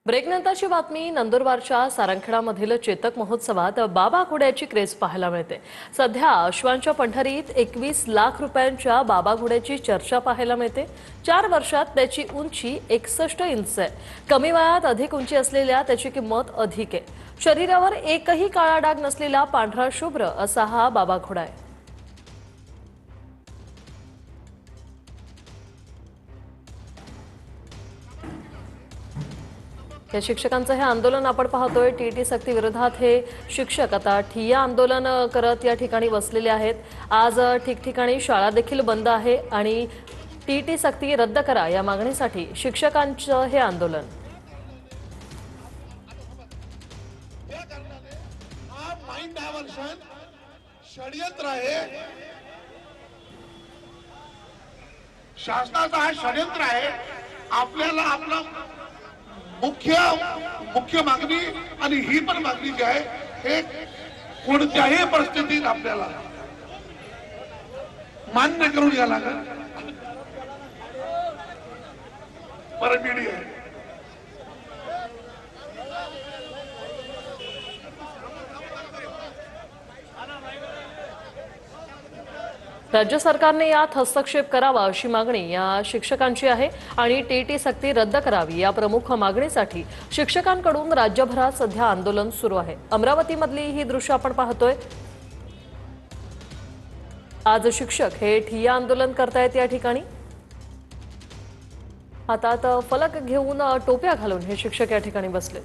ब्रेकनंतरची बातमी नंदुरबारच्या सारंगखेडामधील चेतक महोत्सवात बाबा घोड्याची क्रेज पाहायला मिळते। सध्या अश्वांच्या पंढरीत 21 लाख रुपयांच्या बाबा घोड्याची चर्चा पाहायला मिळते। 4 वर्षात त्याची उंची 61 इंच आहे। कमी वयात अधिक उंची असलेल्या त्याची किंमत अधिक आहे। शरीरावर एकही काळा डाग नसलेला पांढरा शुभ्र असा हा बाबा घोडा आहे। या शिक्षकांचं हे आंदोलन आपण पाहतोय। टीटी सक्ती विरोधात हे शिक्षक आता ठिय्या आंदोलन करत या ठिकाणी बसलेले आहेत। आज ठिकठिकाणी शाळा देखील बंद आहे आणि टीटी सक्ती रद्द करा या मागणीसाठी शिक्षकांचं हे आंदोलन। षडयंत्र आहे, शासनाचा हा षडयंत्र आहे। आपल्याला आपला मुख्य मागणी आणि ही पण मागणी जी आहे हे कोणत्याही परिस्थितीत आपल्याला मान्य करून घ्यायला लागेल। मीडिया राज्य सरकारने यात हस्तक्षेप करावा अशी मागणी या शिक्षकांची आहे आणि टीटी सक्ती रद्द करावी या प्रमुख मागणीसाठी शिक्षकांकडून राज्यभरात सध्या आंदोलन सुरू आहे। अमरावतीमधली ही दृश्य आपण पाहतोय। आज शिक्षक हे ठिय्या आंदोलन करतायत या ठिकाणी। हातात फलक घेऊन टोप्या घालून हे शिक्षक या ठिकाणी बसले।